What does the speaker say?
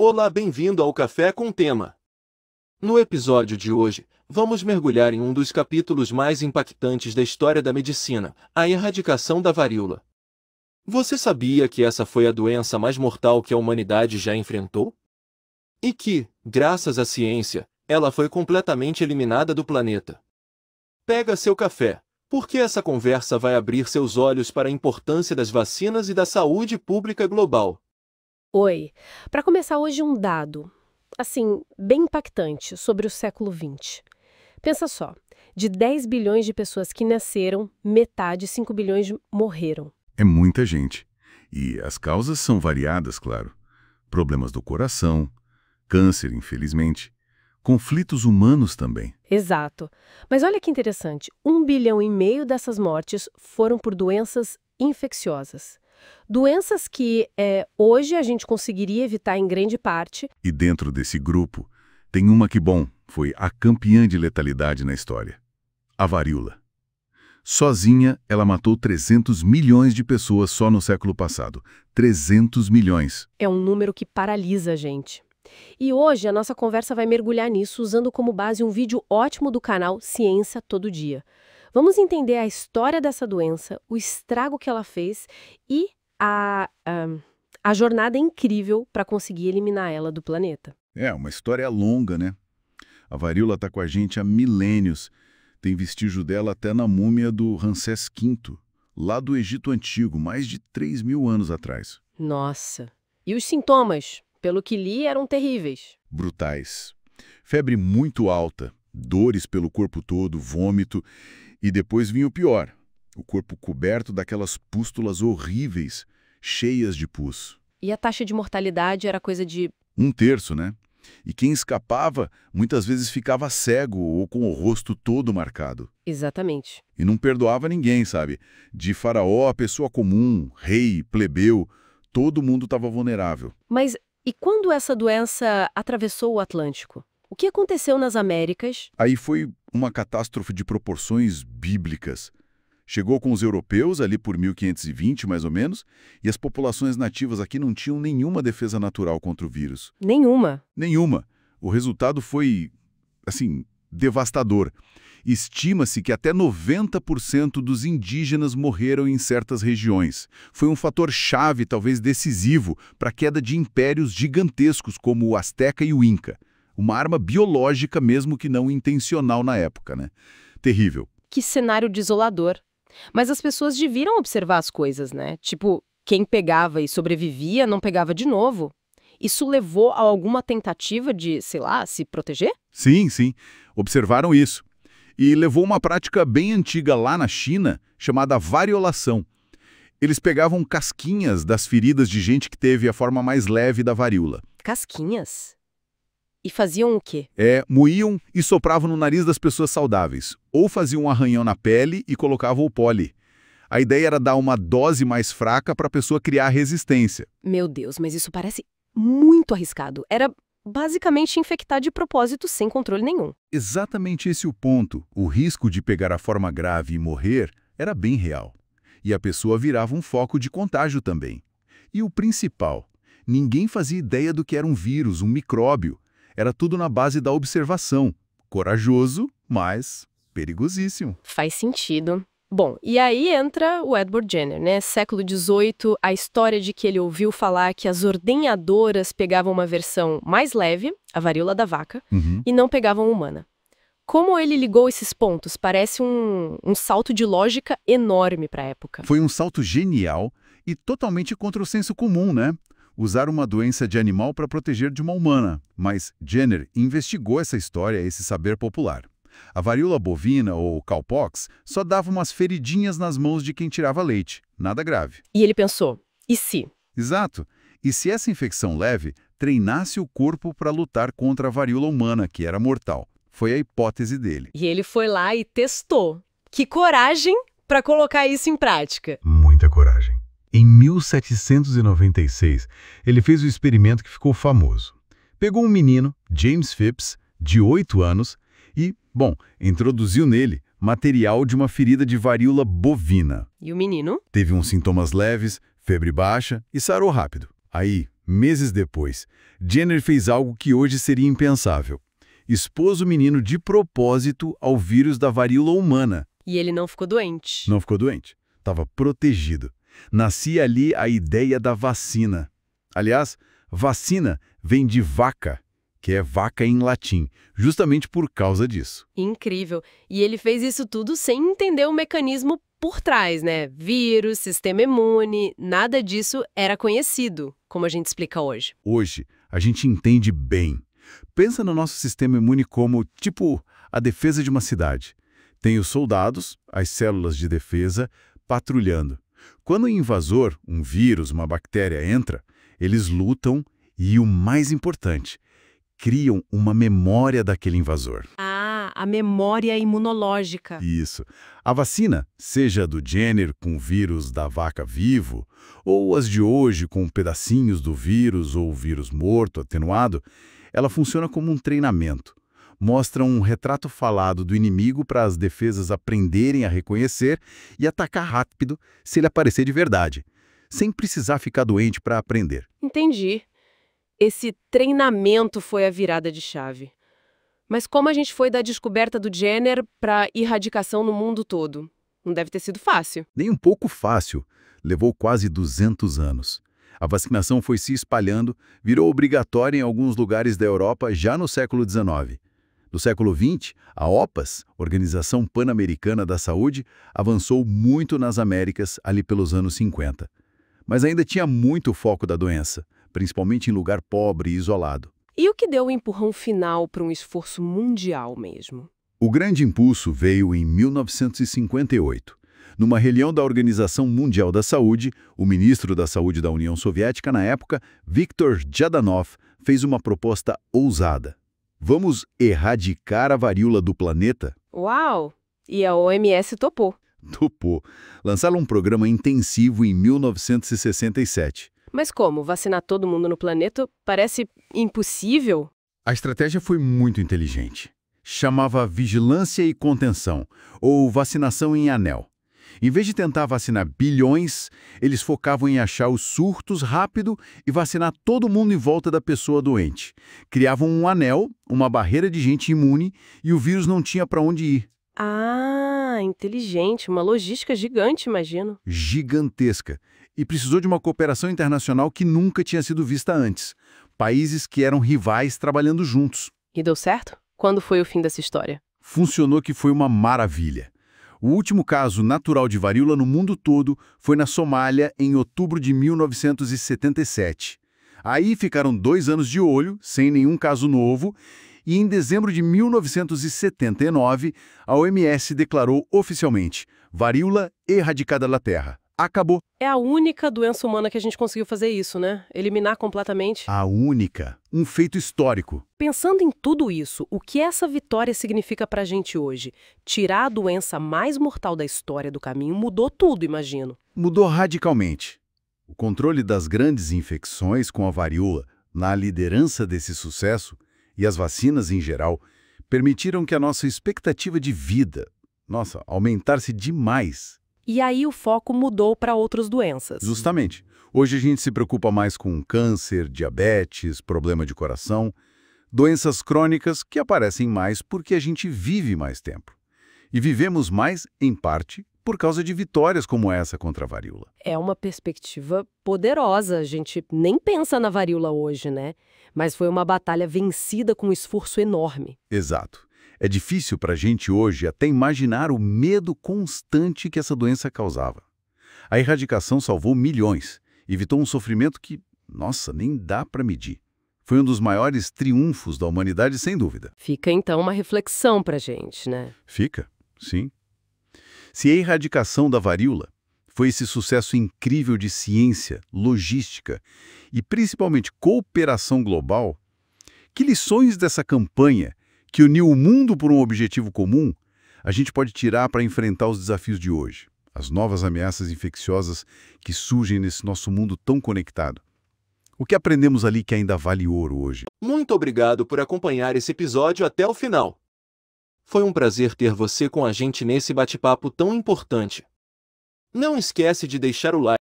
Olá, bem-vindo ao Café com Tema. No episódio de hoje, vamos mergulhar em um dos capítulos mais impactantes da história da medicina, a erradicação da varíola. Você sabia que essa foi a doença mais mortal que a humanidade já enfrentou? E que, graças à ciência, ela foi completamente eliminada do planeta. Pega seu café, porque essa conversa vai abrir seus olhos para a importância das vacinas e da saúde pública global. Oi, para começar hoje um dado, assim, bem impactante sobre o século XX. Pensa só, de 10 bilhões de pessoas que nasceram, metade, 5 bilhões, morreram. É muita gente. E as causas são variadas, claro. Problemas do coração, câncer, infelizmente, conflitos humanos também. Exato. Mas olha que interessante, 1,5 bilhão dessas mortes foram por doenças infecciosas. Doenças que hoje a gente conseguiria evitar em grande parte. E dentro desse grupo, tem uma que, foi a campeã de letalidade na história. A varíola. Sozinha, ela matou 300 milhões de pessoas só no século passado. 300 milhões. É um número que paralisa a gente. E hoje a nossa conversa vai mergulhar nisso usando como base um vídeo ótimo do canal Ciência Todo Dia. Vamos entender a história dessa doença, o estrago que ela fez e a jornada incrível para conseguir eliminar ela do planeta. É, uma história longa, né? A varíola está com a gente há milênios. Tem vestígio dela até na múmia do Ramsés V, lá do Egito Antigo, mais de 3.000 anos atrás. Nossa! E os sintomas, pelo que li, eram terríveis. Brutais. Febre muito alta, dores pelo corpo todo, vômito, e depois vinha o pior, o corpo coberto daquelas pústulas horríveis, cheias de pus. E a taxa de mortalidade era coisa de 1/3, né? E quem escapava, muitas vezes ficava cego ou com o rosto todo marcado. Exatamente. E não perdoava ninguém, sabe? De faraó a pessoa comum, rei, plebeu, todo mundo estava vulnerável. Mas e quando essa doença atravessou o Atlântico? O que aconteceu nas Américas? Aí foi uma catástrofe de proporções bíblicas. Chegou com os europeus ali por 1520, mais ou menos, e as populações nativas aqui não tinham nenhuma defesa natural contra o vírus. Nenhuma. Nenhuma. O resultado foi, devastador. Estima-se que até 90% dos indígenas morreram em certas regiões. Foi um fator chave, talvez decisivo, para a queda de impérios gigantescos como o Azteca e o Inca. Uma arma biológica, mesmo que não intencional na época, né? Terrível. Que cenário desolador. Mas as pessoas deviam observar as coisas, né? Tipo, quem pegava e sobrevivia não pegava de novo. Isso levou a alguma tentativa de, se proteger? Sim, sim. Observaram isso. E levou uma prática bem antiga lá na China, chamada variolação. Eles pegavam casquinhas das feridas de gente que teve a forma mais leve da varíola. Casquinhas? E faziam o quê? Moíam e sopravam no nariz das pessoas saudáveis. Ou faziam um arranhão na pele e colocavam o pólen. A ideia era dar uma dose mais fraca para a pessoa criar resistência. Meu Deus, mas isso parece muito arriscado. Era basicamente infectar de propósito sem controle nenhum. Exatamente esse o ponto. O risco de pegar a forma grave e morrer era bem real. E a pessoa virava um foco de contágio também. E o principal, ninguém fazia ideia do que era um vírus, um micróbio. Era tudo na base da observação. Corajoso, mas perigosíssimo. Faz sentido. Bom, e aí entra o Edward Jenner, né? Século XVIII, a história de que ele ouviu falar que as ordenhadoras pegavam uma versão mais leve, a varíola da vaca, e não pegavam humana. Como ele ligou esses pontos? Parece um salto de lógica enorme para a época. Foi um salto genial e totalmente contra o senso comum, né? Usar uma doença de animal para proteger de uma humana. Mas Jenner investigou essa história, esse saber popular. A varíola bovina, ou cowpox, só dava umas feridinhas nas mãos de quem tirava leite. Nada grave. E ele pensou, e se? Exato. E se essa infecção leve treinasse o corpo para lutar contra a varíola humana, que era mortal? Foi a hipótese dele. E ele foi lá e testou. Que coragem para colocar isso em prática. Muita coragem. Em 1796, ele fez o experimento que ficou famoso. Pegou um menino, James Phipps, de 8 anos, e, introduziu nele material de uma ferida de varíola bovina. E o menino? Teve uns sintomas leves, febre baixa e sarou rápido. Aí, Meses depois, Jenner fez algo que hoje seria impensável. Expôs o menino de propósito ao vírus da varíola humana. E ele não ficou doente. Não ficou doente. Estava protegido. Nascia ali a ideia da vacina. Aliás, vacina vem de vaca, que é vaca em latim, justamente por causa disso. Incrível. E ele fez isso tudo sem entender o mecanismo por trás, né? Vírus, sistema imune, nada disso era conhecido, como a gente explica hoje. Hoje, a gente entende bem. Pensa no nosso sistema imune como, tipo, a defesa de uma cidade. Tem os soldados, as células de defesa, patrulhando. Quando um invasor, um vírus, uma bactéria entra, eles lutam e, o mais importante, criam uma memória daquele invasor. Ah, a memória imunológica. Isso. A vacina, seja do Jenner com o vírus da vaca vivo, ou as de hoje com pedacinhos do vírus ou vírus morto, atenuado, ela funciona como um treinamento. Mostra um retrato falado do inimigo para as defesas aprenderem a reconhecer e atacar rápido se ele aparecer de verdade, sem precisar ficar doente para aprender. Entendi. Esse treinamento foi a virada de chave. Mas como a gente foi da descoberta do Jenner para erradicação no mundo todo? Não deve ter sido fácil. Nem um pouco fácil. Levou quase 200 anos. A vacinação foi se espalhando, virou obrigatória em alguns lugares da Europa já no século XIX. No século XX, a OPAS, Organização Pan-Americana da Saúde, avançou muito nas Américas ali pelos anos 50. Mas ainda tinha muito foco da doença, principalmente em lugar pobre e isolado. E o que deu o empurrão final para um esforço mundial mesmo? O grande impulso veio em 1958. Numa reunião da Organização Mundial da Saúde, o ministro da Saúde da União Soviética na época, Viktor Zhadanov, fez uma proposta ousada. Vamos erradicar a varíola do planeta? Uau! E a OMS topou. Topou. Lançaram um programa intensivo em 1967. Mas como? Vacinar todo mundo no planeta parece impossível? A estratégia foi muito inteligente. Chamava vigilância e contenção, ou vacinação em anel. Em vez de tentar vacinar bilhões, eles focavam em achar os surtos rápido e vacinar todo mundo em volta da pessoa doente. Criavam um anel, uma barreira de gente imune, e o vírus não tinha para onde ir. Ah, inteligente. Uma logística gigante, imagino. Gigantesca. E precisou de uma cooperação internacional que nunca tinha sido vista antes. Países que eram rivais trabalhando juntos. E deu certo? Quando foi o fim dessa história? Funcionou que foi uma maravilha. O último caso natural de varíola no mundo todo foi na Somália em outubro de 1977. Aí ficaram 2 anos de olho, sem nenhum caso novo, e em dezembro de 1979, a OMS declarou oficialmente: varíola erradicada da Terra. Acabou. É a única doença humana que a gente conseguiu fazer isso, né? Eliminar completamente. A única. Um feito histórico. Pensando em tudo isso, o que essa vitória significa pra gente hoje? Tirar a doença mais mortal da história do caminho mudou tudo, imagino. Mudou radicalmente. O controle das grandes infecções com a varíola, na liderança desse sucesso, e as vacinas em geral, permitiram que a nossa expectativa de vida, aumentasse demais. E aí o foco mudou para outras doenças. Justamente. Hoje a gente se preocupa mais com câncer, diabetes, problema de coração, doenças crônicas que aparecem mais porque a gente vive mais tempo. E vivemos mais, em parte, por causa de vitórias como essa contra a varíola. É uma perspectiva poderosa. A gente nem pensa na varíola hoje, né? Mas foi uma batalha vencida com um esforço enorme. Exato. É difícil para a gente hoje até imaginar o medo constante que essa doença causava. A erradicação salvou milhões, evitou um sofrimento que, nem dá para medir. Foi um dos maiores triunfos da humanidade, sem dúvida. Fica então uma reflexão para a gente, né? Fica, sim. Se a erradicação da varíola foi esse sucesso incrível de ciência, logística e principalmente cooperação global, que lições dessa campanha que uniu o mundo por um objetivo comum, a gente pode tirar para enfrentar os desafios de hoje, as novas ameaças infecciosas que surgem nesse nosso mundo tão conectado? O que aprendemos ali que ainda vale ouro hoje? Muito obrigado por acompanhar esse episódio até o final. Foi um prazer ter você com a gente nesse bate-papo tão importante. Não esquece de deixar o like